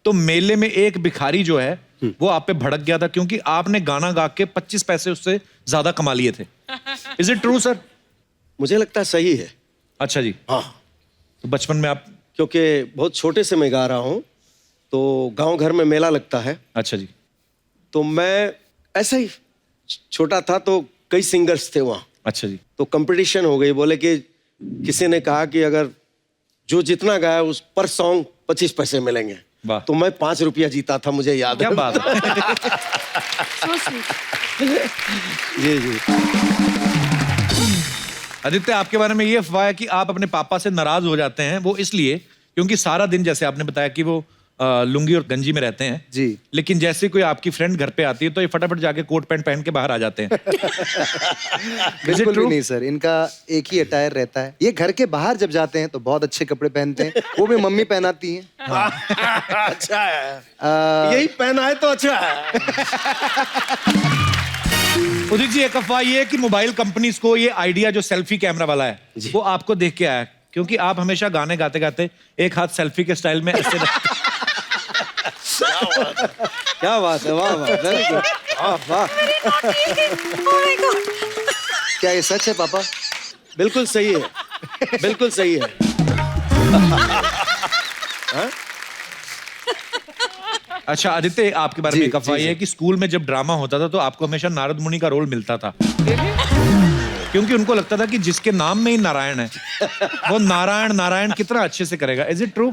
तो मेले में एक भिखारी जो है वो आप पे भड़क गया था क्योंकि आपने गाना गा के 25 पैसे उससे ज्यादा कमा लिए थे। Is it true sir? मुझे लगता है सही है। अच्छा जी। हाँ, तो बचपन में आप, क्योंकि बहुत छोटे से मैं गा रहा हूँ, तो गांव घर में मेला लगता है, अच्छा जी, तो मैं ऐसे ही छोटा था तो कई सिंगर्स थे वहाँ, अच्छा जी, तो कंपटीशन हो गई। बोले कि किसी ने कहा कि अगर जो जितना गाया उस पर सॉन्ग 25 पैसे मिलेंगे। वाह। तो मैं 5 रुपया जीता था, मुझे याद क्या है। बात है। So sweet. जी जी। आदित्य आपके बारे में ये अफवाह है कि आप अपने पापा से नाराज हो जाते हैं, वो इसलिए क्योंकि सारा दिन, जैसे आपने बताया कि वो लुंगी और गंजी में रहते हैं जी। लेकिन जैसे कोई आपकी फ्रेंड घर पे आती है तो ये फटाफट जाके कोट पैंट पहन के बाहर आ जाते हैं। बिल्कुल भी नहीं सर, इनका एक ही अटायर रहता है। ये घर के बाहर जब जाते हैं तो बहुत अच्छे कपड़े पहनते हैं, वो भी मम्मी पहनाती हैं। अच्छा है, यही पहना है तो अच्छा है। उदित जी एक अफवाह ये है कि मोबाइल कंपनीज को ये आइडिया जो सेल्फी कैमरा वाला है वो आपको देख के आया क्योंकि आप हमेशा गाने गाते गाते एक हाथ सेल्फी के स्टाइल में ऐसे क्या बात है, वाह वाह, वेरी गुड, वाह वाह। क्या ये सच है पापा? बिल्कुल सही है, बिल्कुल सही है। अच्छा आदित्य आपके बारे में जी, एक अफवाह जी, ये है कि स्कूल में जब ड्रामा होता था तो आपको हमेशा नारद मुनि का रोल मिलता था क्योंकि उनको लगता था कि जिसके नाम में ही नारायण है वो नारायण नारायण कितना अच्छे से करेगा। Is it true?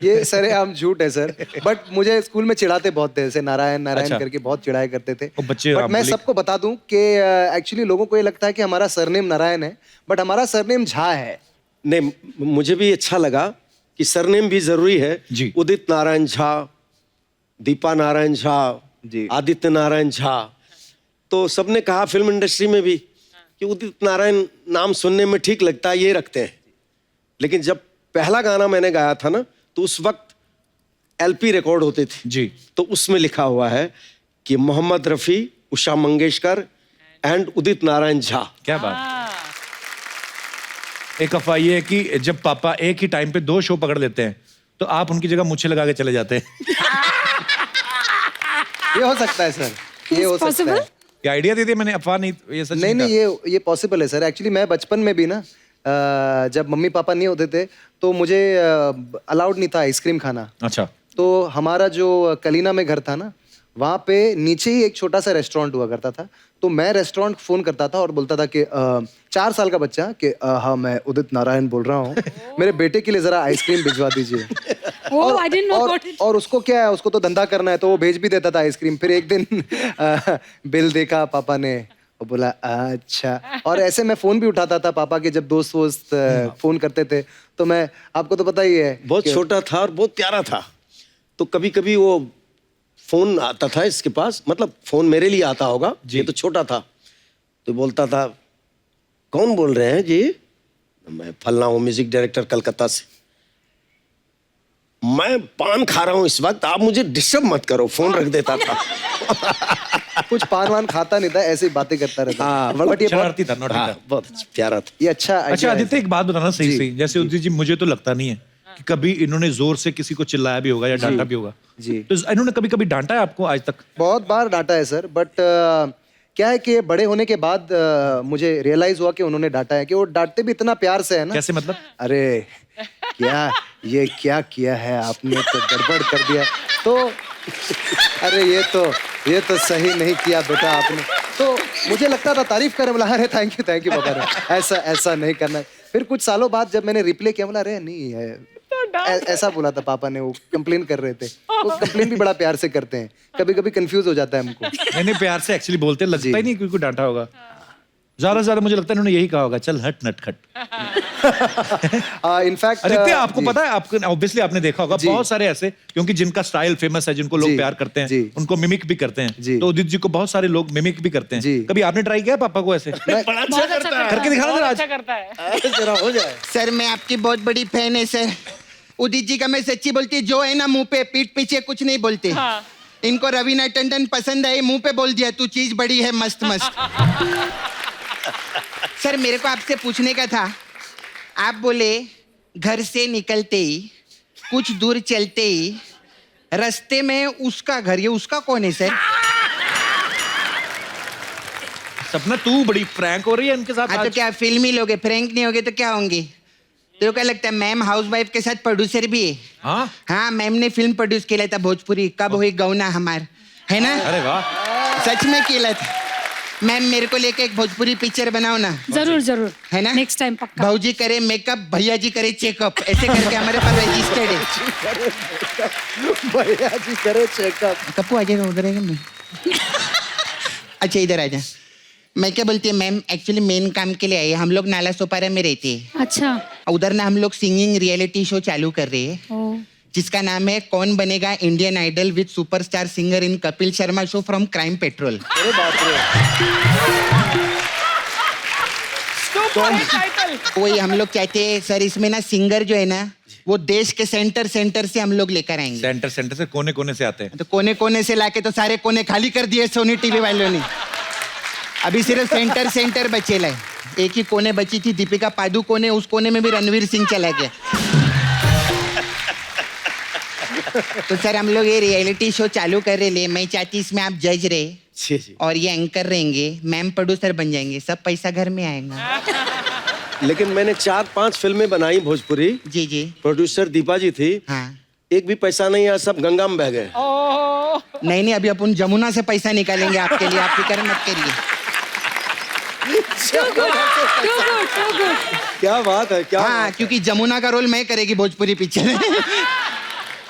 ये सरेआम झूठ है सर, बट मुझे स्कूल में चिढ़ाते बहुत थे, ऐसे नारायण नारायण अच्छा। करके बहुत चिढ़ाया करते थे। वो बच्चे बट आप मैं बोलिए। सबको बता दूं कि एक्चुअली लोगों को ये लगता है कि हमारा सरनेम नारायण है, बट हमारा सरनेम झा है। नहीं, मुझे भी अच्छा लगा कि सरनेम भी जरूरी है। जी। उदित नारायण झा, दीपा नारायण झा, जी। आदित्य नारायण झा, तो सबने कहा फिल्म इंडस्ट्री में भी कि उदित नारायण नाम सुनने में ठीक लगता है, ये रखते हैं। लेकिन जब पहला गाना मैंने गाया था ना, तो उस वक्त एलपी रिकॉर्ड होते थे जी। तो उसमें लिखा हुआ है कि मोहम्मद रफी, उषा मंगेशकर एंड उदित नारायण झा। क्या बात। एक अफवाह ये है कि जब पापा एक ही टाइम पे 2 शो पकड़ लेते हैं तो आप उनकी जगह मुझे लगा के चले जाते हैं। ये हो सकता है सर, ये हो सकता possible? है। ये आइडिया दे दिया मैंने, अफवाह नहीं, ये सच नहीं नहीं, था। ये पॉसिबल है सर। एक्चुअली मैं बचपन में भी ना जब मम्मी पापा नहीं होते थे तो मुझे अलाउड नहीं था आइसक्रीम खाना। अच्छा। तो हमारा जो कलीना में घर था ना, वहाँ पे नीचे ही एक छोटा सा रेस्टोरेंट हुआ करता था। तो मैं रेस्टोरेंट फोन करता था और बोलता था कि 4 साल का बच्चा कि हाँ मैं उदित नारायण बोल रहा हूँ, मेरे बेटे के लिए जरा आइसक्रीम भिजवा दीजिए। Oh, I didn't know about it. और उसको क्या है, उसको तो धंधा करना है तो वो भेज भी देता था आइसक्रीम। फिर एक दिन बिल देखा पापा ने, वो बोला अच्छा। और ऐसे मैं फोन भी उठाता था पापा के, जब दोस्त वोस्त फोन करते थे तो मैं, आपको तो पता ही है बहुत छोटा था और बहुत प्यारा था। तो कभी कभी वो फोन आता था इसके पास, मतलब फोन मेरे लिए आता होगा, ये तो छोटा था। तो बोलता था कौन बोल रहे हैं जी? मैं फलना हूँ, म्यूजिक डायरेक्टर कलकत्ता से। मैं पान खा रहा हूँ इस वक्त, आप मुझे डिस्टर्ब मत करो। फोन रख देता था। कुछ पान वान खाता नहीं था, ऐसे ही बातें करता रहता। हाँ, बट ये शरारती था, naughty हाँ, था। बहुत प्यारा था। ये अच्छा अच्छा idea है। आदित्य, एक बात बताना सही जी, सही, जैसे उदित जी मुझे तो लगता नहीं है कि कभी इन्होंने जोर से किसी को चिल्लाया भी होगा या डांटा भी होगा। जी। तो इन्होंने कभी कभी डांटा है आपको आज तक? बहुत बार डांटा है सर, बट क्या है कि बड़े होने के बाद मुझे रियलाइज हुआ कि उन्होंने डांटा है, कि वो डांटते भी इतना प्यार से है ना। कैसे मतलब? अरे क्या, ये क्या किया है आपने, तो गड़बड़ कर दिया तो अरे ये तो सही नहीं किया बेटा आपने। तो मुझे लगता था तारीफ करें, बोला अरे थैंक यू पापा ने, ऐसा नहीं करना है। फिर कुछ सालों बाद जब मैंने रिप्ले किया, बोला अरे नहीं है, ऐसा बोला था पापा ने। वो कंप्लेन कर रहे थे, वो कंप्लेन भी बड़ा प्यार से करते हैं, कभी कभी कंफ्यूज हो जाता है हमको। नहीं प्यार से एक्चुअली बोलते, लगता ही नहीं क्योंकि डांटा होगा। ज्यादा से ज्यादा मुझे लगता है इन्होंने यही कहा होगा, चल हट नटखट। इनफैक्ट आदित्य आपको पता है, आपको ऑब्वियसली आपने देखा होगा बहुत सारे ऐसे, क्योंकि जिनका स्टाइल फेमस है, जिनको लोग जी, प्यार करते हैं, जी। उनको मिमिक भी करते हैं। जी। तो उदित जी को बहुत सारे लोग मिमिक भी करते हैं। जी। कभी आपने ट्राई किया पापा को ऐसे? बड़ा अच्छा करता है। करके दिखाना जरा आज। अच्छा करता है। जरा हो जाए। सर मैं आपकी बहुत बड़ी फैन है सर। उदित जी का मैं सच्ची बोलती, जो है ना मुंह पे पीठ पीछे कुछ नहीं बोलते। हाँ। इनको रवीना टंडन पसंद आई, मुंह पे बोल दिया तू चीज बड़ी है मस्त मस्त। सर मेरे को आपसे पूछने का था, आप बोले घर से निकलते ही कुछ दूर चलते ही रास्ते में उसका घर, ये उसका कौन है सर? सपना तू बड़ी फ्रैंक हो रही है इनके साथ हाँ तो आज। क्या फिल्मी लोग है, फ्रैंक नहीं होगे तो क्या होंगे? तो क्या लगता है मैम हाउसवाइफ के साथ प्रोड्यूसर भी है? हाँ हाँ मैम ने फिल्म प्रोड्यूस किया था भोजपुरी, कब हुई गौना हमार, है ना? अरे वाह। सच में किया था। मैम मेरे को लेके एक भोजपुरी पिक्चर बनाओ ना। जरूर जरूर, है ना? नेक्स्ट टाइम पक्का। भाऊजी करे मेकअप, भैया जी करे चेकअप, ऐसे करके हमारे पास रजिस्टर्ड है। भैया जी करे चेकअप। कप्पू आ जाएगा उधर है नहीं? अच्छा इधर आ जा। मैं क्या बोलती है मैम, एक्चुअली मेन काम के लिए आई है, हम लोग नाला सोपारा में रहते हैं। अच्छा। उधर ना हम लोग सिंगिंग रियलिटी शो चालू कर रहे हैं, ओ, जिसका नाम है कौन बनेगा Indian Idol with superstar singer in Kapil Sharma show from Crime Patrol. अरे बाप रे। Super hit title. वही हम लोग चाहते हैं सर, इसमें ना सिंगर जो है ना वो देश के सेंटर से हम लोग लेकर आएंगे। सेंटर से कोने कोने से आते हैं। तो कोने कोने से लाके तो सारे कोने खाली कर दिए सोनी टीवी वालों ने। अभी सिर्फ सेंटर बचेला है। एक ही कोने बची थी, दीपिका पादुकोणे, उस कोने में भी रणवीर सिंह चला गया। तो सर हम लोग ये रियलिटी शो चालू कर रहे ले, मैं चाहती इसमें आप जज रहे जी जी। और ये एंकर रहेंगे, मैम प्रोड्यूसर बन जाएंगे, सब पैसा घर में आएगा। लेकिन मैंने 4-5 फिल्में बनाई भोजपुरी, जी जी। प्रोड्यूसर दीपा जी थी, हाँ एक भी पैसा नहीं आया, सब गंगा में बह गए। ओह, नहीं अभी अपन जमुना से पैसा निकालेंगे आपके लिए, आप फिक्र मत करिए। too good. क्या बात है, क्या हाँ क्योंकि जमुना का रोल मैं करेगी भोजपुरी पिक्चर।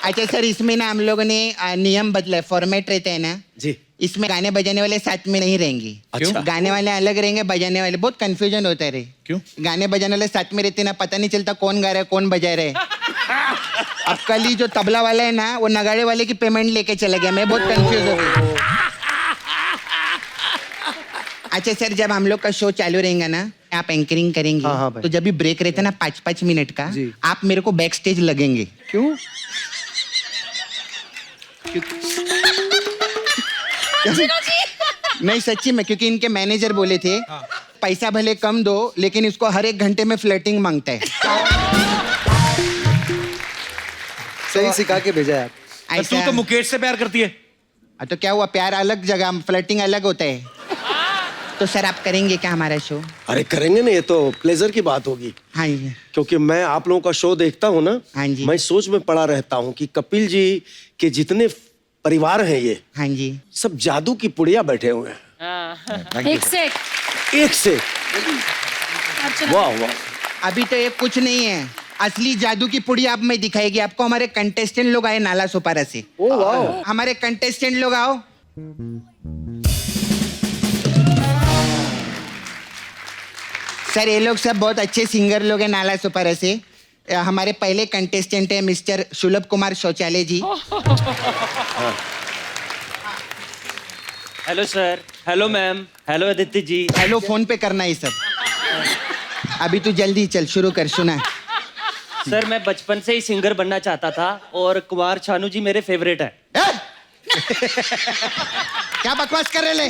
अच्छा सर इसमें ना हम लोगों ने नियम बदला, फॉर्मेट रहते हैं ना, जी। इसमें गाने बजाने वाले साथ में नहीं रहेंगे। अच्छा। गाने वाले अलग रहेंगे, बजाने वाले, बहुत कंफ्यूजन होता है रे। क्यों? गाने बजाने वाले साथ में रहते ना, पता नहीं चलता कौन गा रहा है कौन बजा रहा है। अब कल ही जो तबला वाला है ना, वो नगाड़े वाले की पेमेंट लेके चला गया, मैं बहुत कंफ्यूज हो गई। अच्छा सर जब हम लोग का शो चालू रहेगा ना, आप एंकरिंग करेंगे, हाँ, हाँ भाई। तो जब भी ब्रेक रहता है ना 5-5 मिनट का, जी। आप मेरे को बैक स्टेज लगेंगे। क्यों? नहीं सच्ची में, क्योंकि इनके मैनेजर बोले थे पैसा भले कम दो लेकिन इसको हर 1 घंटे में फ्लर्टिंग मांगता है। सही सिखा के भेजा है आप। पर तू तो मुकेश से प्यार करती है। तो क्या हुआ, प्यार अलग जगह, फ्लर्टिंग अलग होता है। तो सर आप करेंगे क्या हमारा शो? अरे करेंगे ना, ये तो प्लेजर की बात होगी। हाँ जी। क्योंकि मैं आप लोगों का शो देखता हूँ ना, हाँ जी। मैं सोच में पड़ा रहता हूँ कि कपिल जी के जितने परिवार हैं ये, हाँ जी। सब जादू की पुड़िया बैठे हुए हैं, एक से एक। एक से। वाह वाह। अभी तो ये कुछ नहीं है, असली जादू की पुड़िया अब मैं दिखाएगी आपको। हमारे कंटेस्टेंट लोग आए नाला सोपारा से। ओ वाह। हमारे कंटेस्टेंट लोग आओ। सर ये लोग सब बहुत अच्छे सिंगर लोग हैं नाला सोपारा से। हमारे पहले कंटेस्टेंट है मिस्टर सुलभ कुमार शौचालय ji. Hello sir, hello ma'am, hello Aditi ji. Hello phone पे करना ये सब। अभी तू जल्दी चल शुरू कर, सुना। सर मैं बचपन से ही सिंगर बनना चाहता था और कुमार शानू जी मेरे फेवरेट है। क्या बकवास कर रहे ले?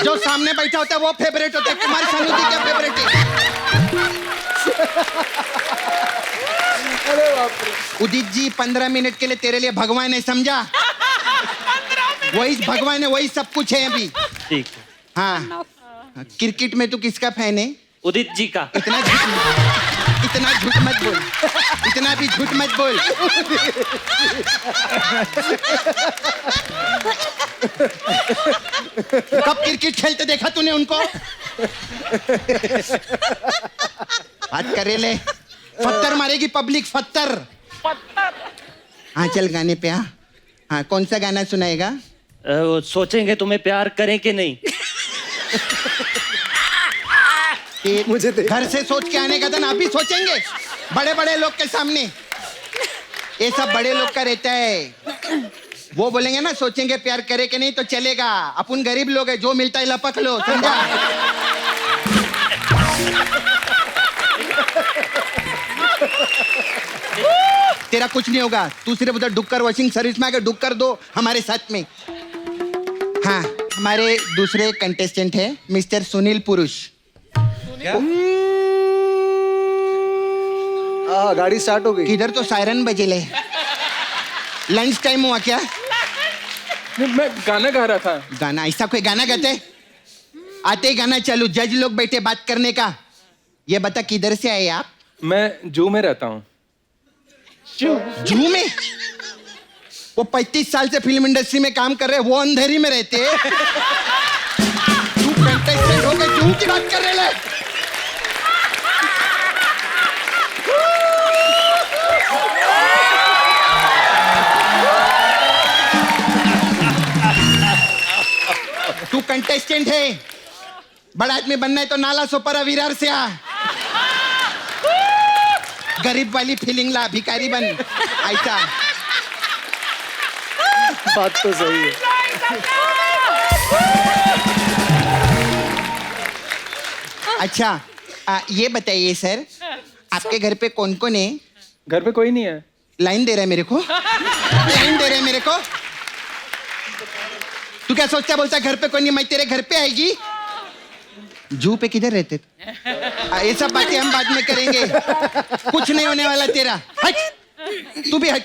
जो सामने बैठा होता है वो फेवरेट होता है, कुमार शानू जी क्या फेवरेट है? उदित जी 15 मिनट के लिए तेरे लिए भगवान है, समझा? वही भगवान है, वही सब कुछ है अभी। ठीक है। हाँ, क्रिकेट में तू किसका फैन है? उदित जी का। इतना झूठ मत बोल, इतना भी झूठ मत बोल। कब क्रिकेट खेलते देखा तूने उनको? बात करे ले, फत्तर मारेगी पब्लिक, फत्तर। हाँ चल गाने पे। हाँ कौन सा गाना सुनाएगा? सोचेंगे तुम्हें प्यार करें कि नहीं। मुझे घर से सोच के आने का था ना, अभी सोचेंगे बड़े बड़े लोग के सामने। ये सब बड़े लोग का रहता है। वो बोलेंगे ना सोचेंगे प्यार करे कि नहीं तो चलेगा। अपन गरीब लोग हैं, जो मिलता है लपक लो, समझा? तेरा कुछ नहीं होगा, तू सिर्फ उधर डुक्कर वॉशिंग सर्विस में आकर डुक्कर दो हमारे साथ में। हाँ हमारे दूसरे कंटेस्टेंट है मिस्टर सुनील पुरुष। गाड़ी स्टार्ट हो गई। इधर तो सायरन बजे ले। लंच टाइम हुआ क्या? मैं गाना गा रहा था। गाना? ऐसा कोई गाना गाते? आते ही गाना चालू, जज लोग बैठे बात करने का। ये बता किधर से आए आप? मैं जू में रहता हूँ। जू में? वो 35 साल से फिल्म इंडस्ट्री में काम कर रहे, वो अंधेरी में रहते। तू कंटेस्टेंट हो गए, जू की बात कर रहे ले? तू कंटेस्टेंट है, बड़ा आदमी बनना है तो नाला सोपारा विरार से आ। गरीब वाली फीलिंग ला, भिखारी बन। ऐसा बात तो सही है। अच्छा ये बताइए सर, आपके घर पे कौन कौन है? घर पे कोई नहीं है। लाइन दे रहा है मेरे को, लाइन दे रहा है मेरे को। तू क्या सोचता है, बोलता घर पे कोई नहीं, मैं तेरे घर पे आएगी? जू पे किधर रहते? ये सब बातें हम बाद में करेंगे, कुछ नहीं होने वाला तेरा। हट, तू भी हट।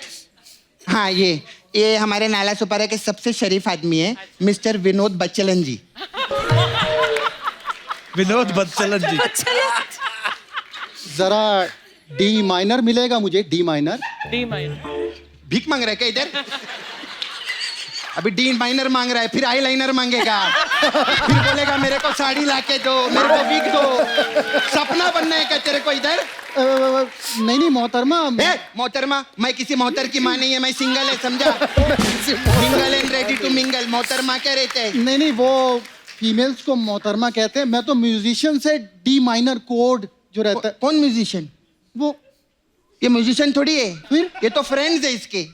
हाँ ये हमारे नाला सुपारा के सबसे शरीफ आदमी है मिस्टर विनोद बच्चलन जी। विनोद बच्चलन जी। जरा डी माइनर मिलेगा मुझे, डी माइनर। D minor. भीख मांग रहा है क्या इधर? अभी डी माइनर मांग रहा है, फिर आई लाइनर मांगेगा, फिर बोलेगा मेरे को साड़ी लाके दो, मेरे को विग दो। सपना बनना है क्या तेरे को इधर? नहीं मोहतरमा। मोहतरमा? मैं किसी मोहतर की माँ नहीं है, मैं सिंगल है, समझा? Single and ready to mingle. मोहतरमा क्या रहते हैं? नहीं वो फीमेल्स को मोहतरमा कहते हैं। मैं तो म्यूजिशियन से डी माइनर कोड जो रहता है। कौन म्यूजिशियन? वो ये म्यूजिशियन थोड़ी है, फिर ये तो फ्रेंड्स है इसके।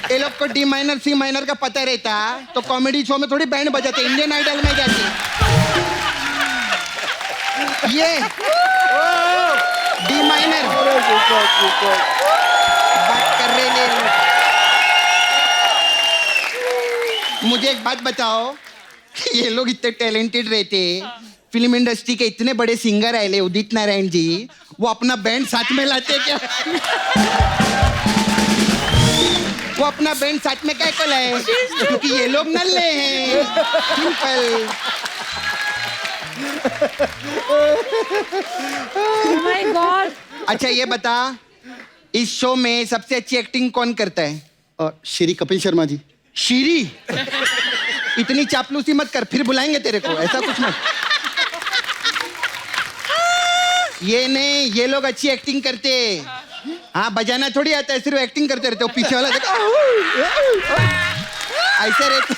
ये लोग को डी माइनर सी माइनर का पता रहता तो कॉमेडी शो में थोड़ी बैंड बजाते, इंडियन आइडल में जाते। ये डी माइनर बात कर रहे हैं लोग। मुझे एक बात बताओ, ये लोग इतने टैलेंटेड रहते, फिल्म इंडस्ट्री के इतने बड़े सिंगर आए उदित नारायण जी, वो अपना बैंड साथ में लाते क्या? वो अपना बैंड साथ में क्या को लाए? क्योंकि ये लोग नल्ले हैं, सिंपल। My God. अच्छा ये बता, इस शो में सबसे अच्छी एक्टिंग कौन करता है? श्री कपिल शर्मा जी। शीरी, इतनी चापलूसी मत कर, फिर बुलाएंगे तेरे को, ऐसा कुछ मत। ये नहीं, ये लोग अच्छी एक्टिंग करते। हाँ, बजाना थोड़ी आता है, सिर्फ एक्टिंग करते रहते हो। पीछे वाला देखो, ऐसे रहते।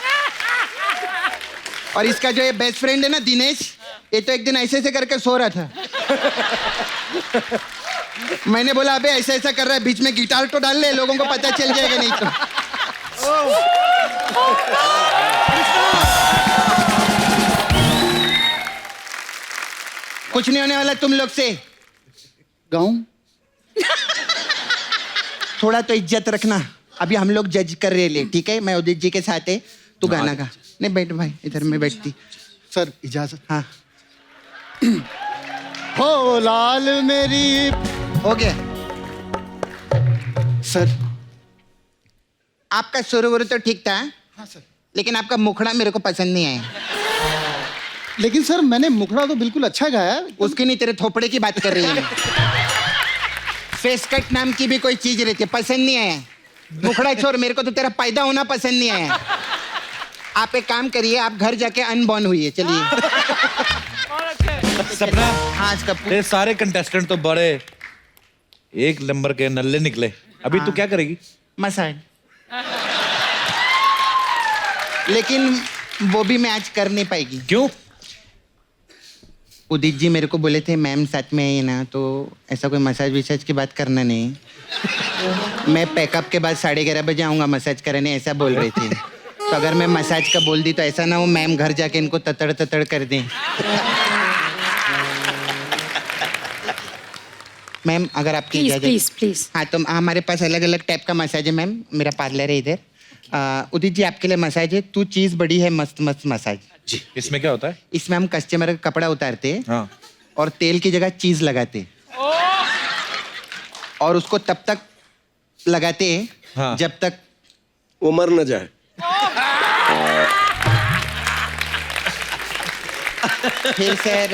और इसका जो ये बेस्ट फ्रेंड है ना दिनेश, ये तो एक दिन ऐसे ऐसे करके सो रहा था। मैंने बोला अबे ऐसा ऐसा कर रहा है, बीच में गिटार तो डाल ले, लोगों को पता चल जाएगा नहीं तो। कुछ नहीं होने वाला तुम लोग से। गाऊं? थोड़ा तो इज्जत रखना। अभी हम लोग जज कर रहे ले, ठीक है? मैं उदित जी के साथ है, तू गाना गा। नहीं बैठ भाई, इधर में बैठती। सर इजाजत। हाँ हो लाल मेरी। हो गया सर। आपका सुर वुर तो ठीक था, हाँ सर। लेकिन आपका मुखड़ा मेरे को पसंद नहीं आया। लेकिन सर मैंने मुखड़ा तो बिल्कुल अच्छा गाया। उसकी नहीं, तेरे थोपड़े की बात कर रही है। फेस कट नाम की भी कोई चीज रहती है, पसंद नहीं आया। मुखड़ा छोड़, मेरे को तो तेरा पैदा होना पसंद नहीं आया। आप एक काम करिए, आप घर जाके अनबॉर्न हुई है। चलिए। सपना, हाँ कब तेरे सारे कंटेस्टेंट तो बड़े एक नंबर के नल्ले निकले, अभी तू क्या करेगी? मसाज, लेकिन वो भी मैं आज कर नहीं पाएगी। क्यों? उदित जी मेरे को बोले थे मैम साथ में है ना, तो ऐसा कोई मसाज विसाज की बात करना नहीं। मैं पैकअप के बाद 11:30 बजे आऊँगा मसाज करने, ऐसा बोल रहे थे। तो अगर मैं मसाज का बोल दी तो ऐसा ना हो मैम घर जाके इनको ततड़ ततड़ कर दें। मैम अगर आपकी प्लीज इजाजत। Please please. हाँ, तो हमारे पास अलग अलग टाइप का मसाज है मैम, मेरा पार्लर है इधर। उदित जी आपके लिए मसाज है, तू चीज बड़ी है, मस्त मस्त मसाज। जी, इसमें क्या होता है? इसमें हम कस्टमर का कपड़ा उतारते हैं, हाँ, और तेल की जगह चीज लगाते हैं, और उसको तब तक लगाते हैं हाँ। जब तक वो मर न जाए। फिर सर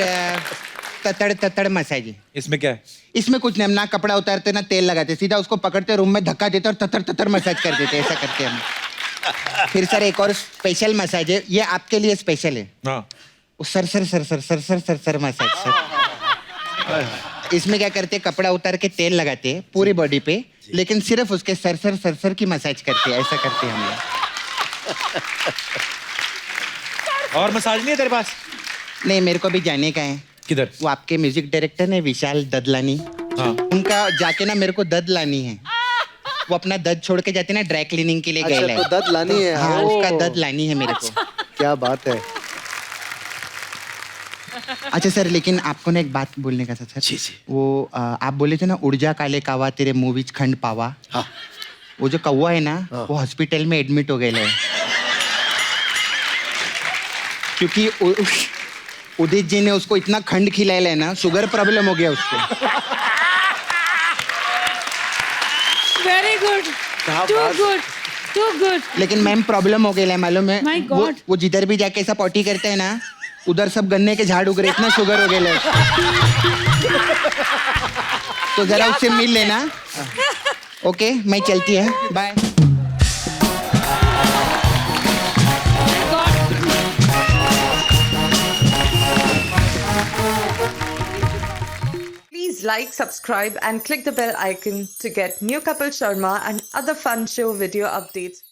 ततड़ ततड़ मसाज है। इसमें क्या है? इसमें कुछ नहीं, हम ना कपड़ा उतारते ना तेल लगाते, सीधा उसको पकड़ते रूम में धक्का देते और ततर ततर मसाज कर देते, ऐसा करते हम। फिर सर एक और स्पेशल मसाज है, ये आपके लिए स्पेशल है। हाँ, वो sir sir sir sir sir sir sir sir massage sir. इसमें क्या करते हैं, कपड़ा उतार के तेल लगाते हैं पूरी बॉडी पे, लेकिन सिर्फ उसके सर सर सर सर की मसाज करते हैं, ऐसा करते हैं हम लोग। और मसाज नहीं है तेरे पास? नहीं, मेरे को भी जाने का है। किधर? वो आपके म्यूजिक डायरेक्टर ने विशाल ददलानी, हाँ, उनका जाके ना मेरे को दद लानी है। वो अपना दद छोड़ के जाते ना ड्राई क्लीनिंग के लिए गए अच्छा, तो दद लानी है। हाँ, ओ, उसका दद लानी है मेरे को। क्या बात है। अच्छा सर, लेकिन आपको ना एक बात बोलने का था सर। जी जी। वो आप बोले थे ना, उड़ जा काले कावा तेरे मुंह विच खंड पावा। हाँ। वो जो कौवा है ना, वो हॉस्पिटल में एडमिट हो गए है, क्योंकि उदित जी ने उसको इतना खंड खिलाया है ना, शुगर प्रॉब्लम हो गया उसको। Very good, too good, too good. लेकिन मैम प्रॉब्लम हो गई है, मालूम है? My वो, God. वो जिधर भी जाके ऐसा पॉटी करते हैं ना, उधर सब गन्ने के झाड़ उग रहे, इतना शुगर हो गया है। तो जरा उससे मिल लेना। ओके, मैं चलती है, bye. Please like, subscribe and click the bell icon to get new Kapil Sharma and other fun show video updates.